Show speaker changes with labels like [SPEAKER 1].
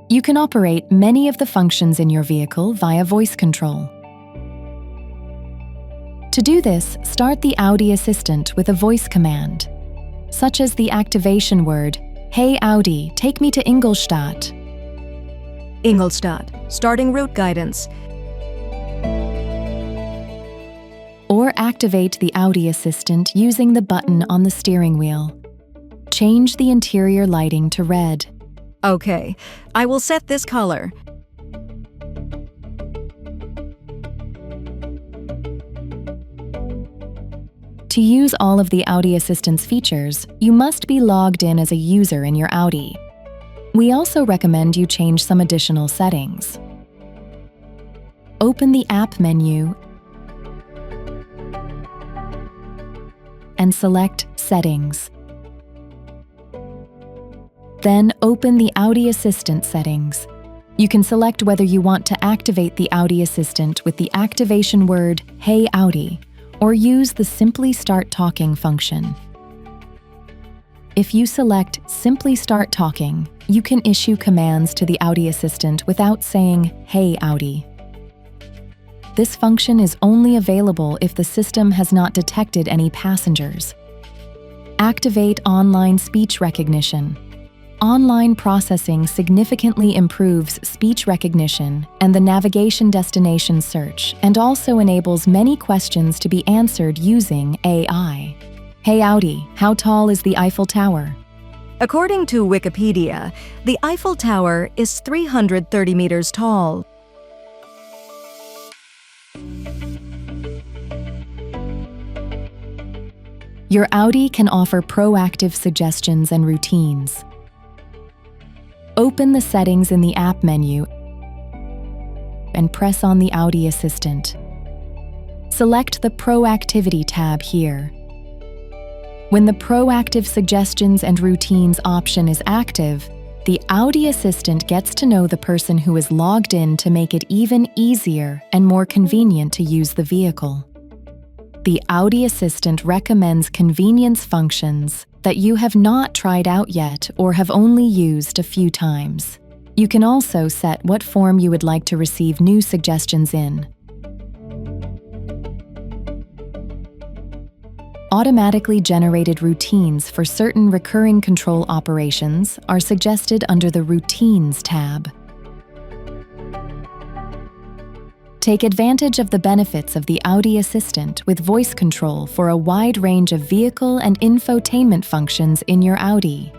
[SPEAKER 1] You can operate many of the functions in your vehicle via voice control. To do this, start the Audi Assistant with a voice command, such as the activation word, "Hey Audi, take me to Ingolstadt."
[SPEAKER 2] Ingolstadt, starting route guidance.
[SPEAKER 1] Or activate the Audi Assistant using the button on the steering wheel. Change the interior lighting to red.
[SPEAKER 2] Okay, I will set this color.
[SPEAKER 1] To use all of the Audi Assistant's features, you must be logged in as a user in your Audi. We also recommend you change some additional settings. Open the app menu and select Settings. Then open the Audi Assistant settings. You can select whether you want to activate the Audi Assistant with the activation word, "Hey Audi," or use the Simply Start Talking function. If you select Simply Start Talking, you can issue commands to the Audi Assistant without saying, "Hey Audi." This function is only available if the system has not detected any passengers. Activate online speech recognition. Online processing significantly improves speech recognition and the navigation destination search, and also enables many questions to be answered using AI. Hey Audi, how tall is the Eiffel Tower?
[SPEAKER 2] According to Wikipedia, the Eiffel Tower is 330 meters tall.
[SPEAKER 1] Your Audi can offer proactive suggestions and routines. Open the settings in the app menu and press on the Audi Assistant. Select the Proactivity tab here. When the Proactive Suggestions and Routines option is active, the Audi Assistant gets to know the person who is logged in to make it even easier and more convenient to use the vehicle. The Audi Assistant recommends convenience functions that you have not tried out yet or have only used a few times. You can also set what form you would like to receive new suggestions in. Automatically generated routines for certain recurring control operations are suggested under the Routines tab. Take advantage of the benefits of the Audi Assistant with voice control for a wide range of vehicle and infotainment functions in your Audi.